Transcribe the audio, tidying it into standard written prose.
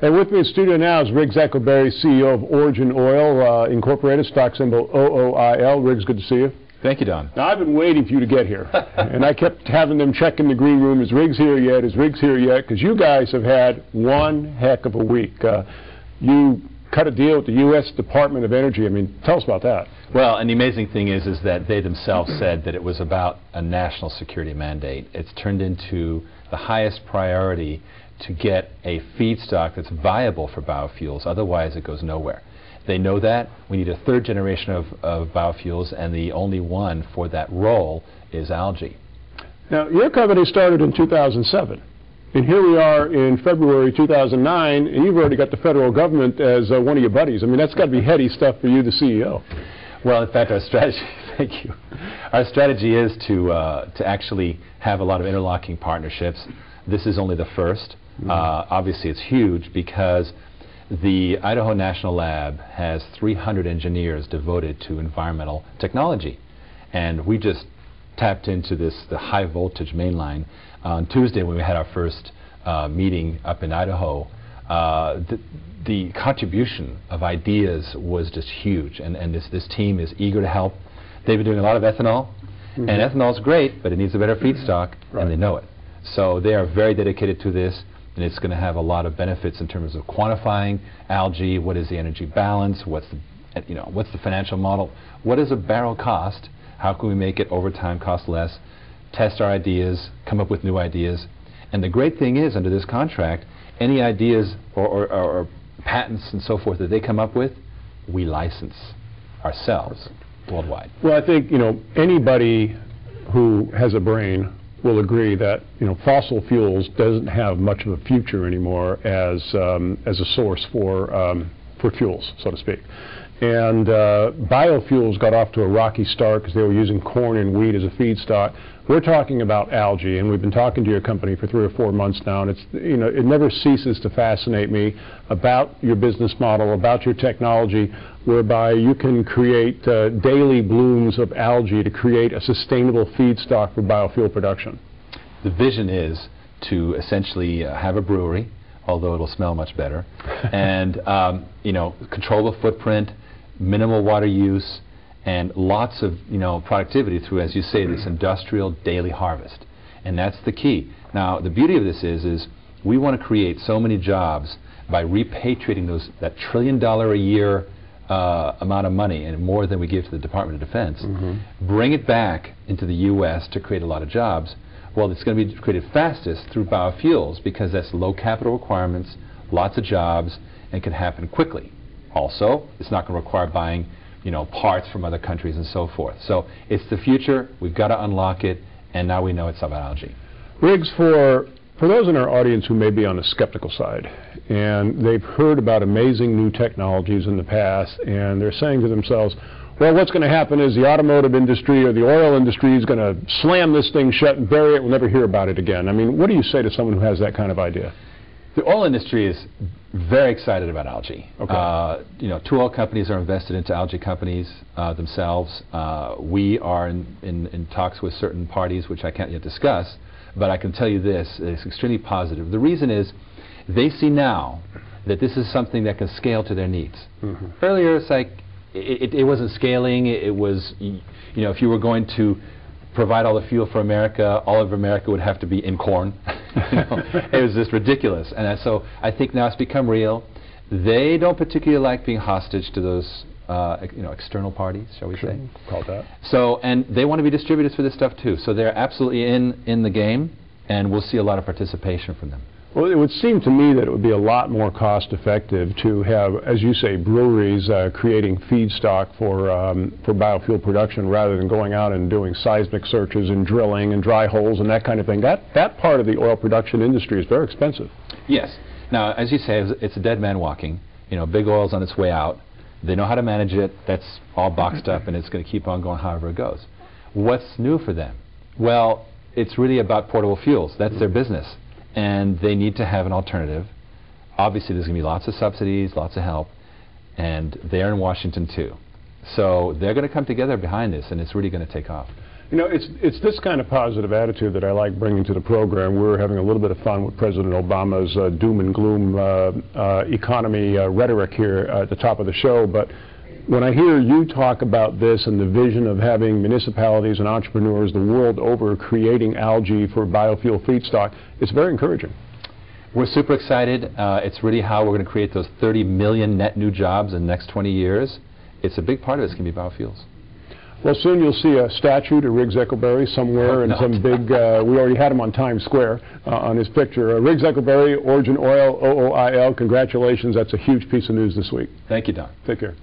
And with me in studio now is Riggs Eckelberry, CEO of Origin Oil Incorporated, stock symbol OOIL. Riggs, good to see you. Thank you, Don. Now, I've been waiting for you to get here, and I kept having them check in the green room, is Riggs here yet, is Riggs here yet, because you guys have had one heck of a week. You cut a deal with the U.S. Department of Energy. I mean, tell us about that. Well, and the amazing thing is that they themselves said that it was about a national security mandate. It's turned into the highest priority to get a feedstock that's viable for biofuels. Otherwise, it goes nowhere. They know that. We need a third generation of biofuels, and the only one for that role is algae. Now, your company started in 2007. And here we are in February 2009, and you've already got the federal government as one of your buddies. I mean, that's got to be heady stuff for you, the CEO. Well, in fact, our strategy, thank you. Our strategy is to actually have a lot of interlocking partnerships. This is only the first. Obviously, it's huge because the Idaho National Lab has 300 engineers devoted to environmental technology. And we just tapped into the high voltage main line. On Tuesday, when we had our first meeting up in Idaho, the contribution of ideas was just huge, and this team is eager to help. They've been doing a lot of ethanol, and ethanol is great, but it needs a better feedstock, and they know it. So they are very dedicated to this, and it's going to have a lot of benefits in terms of quantifying algae. What is the energy balance? What's the financial model? What does a barrel cost? How can we make it over time cost less? Test our ideas, come up with new ideas. And the great thing is, under this contract, any ideas or patents and so forth that they come up with, we license ourselves worldwide. Well, I think, anybody who has a brain will agree that, fossil fuels doesn't have much of a future anymore as a source for fuels, so to speak. And biofuels got off to a rocky start because they were using corn and wheat as a feedstock. We're talking about algae, and we've been talking to your company for 3 or 4 months now, and it's, it never ceases to fascinate me about your business model, about your technology, whereby you can create daily blooms of algae to create a sustainable feedstock for biofuel production. The vision is to essentially have a brewery, although it'll smell much better, and control the footprint, minimal water use, and lots of productivity through, as you say, this industrial daily harvest. And that's the key. Now, the beauty of this is we want to create so many jobs by repatriating that $1 trillion a year amount of money, and more than we give to the Department of Defense, bring it back into the U.S. to create a lot of jobs. Well, it's going to be created fastest through biofuels because that's low capital requirements, lots of jobs, and can happen quickly. Also, it's not going to require buying parts from other countries and so forth. So it's the future. We've got to unlock it, and now we know it's about algae. Riggs, for those in our audience who may be on the skeptical side, and they've heard about amazing new technologies in the past, and they're saying to themselves, well, what's going to happen is the automotive industry or the oil industry is going to slam this thing shut and bury it. We'll never hear about it again. I mean, what do you say to someone who has that kind of idea? The oil industry is very excited about algae. Okay. 2 oil companies are invested into algae companies themselves. We are in talks with certain parties, which I can't yet discuss, but I can tell you this, it's extremely positive. The reason is they see now that this is something that can scale to their needs. Earlier, it's like it wasn't scaling. It was, if you were going to provide all the fuel for America, all of America would have to be in corn. It was just ridiculous. And so I think now it's become real. They don't particularly like being hostage to those external parties, shall we say. Call that. So, and they want to be distributors for this stuff too. So they're absolutely in the game, and we'll see a lot of participation from them. Well, it would seem to me that it would be a lot more cost-effective to have, as you say, breweries creating feedstock for biofuel production rather than going out and doing seismic searches and drilling and dry holes and that kind of thing. That part of the oil production industry is very expensive. Yes. Now, as you say, it's a dead man walking. Big oil's on its way out. They know how to manage it. That's all boxed up, and it's going to keep on going however it goes. What's new for them? Well, it's really about portable fuels. That's their business. And they need to have an alternative. Obviously, there's going to be lots of subsidies, lots of help, and they're in Washington too. So they're going to come together behind this, and it's really going to take off. You know, it's this kind of positive attitude that I like bringing to the program. We're having a little bit of fun with President Obama's doom and gloom economy rhetoric here at the top of the show, but when I hear you talk about this and the vision of having municipalities and entrepreneurs the world over creating algae for biofuel feedstock, it's very encouraging. We're super excited. It's really how we're going to create those 30 million net new jobs in the next 20 years. It's a big part of it's going to be biofuels. Well, soon you'll see a statue to Riggs Eckelberry somewhere in some big, we already had him on Times Square on his picture. Riggs Eckelberry, Origin Oil, OOIL, congratulations. That's a huge piece of news this week. Thank you, Don. Take care.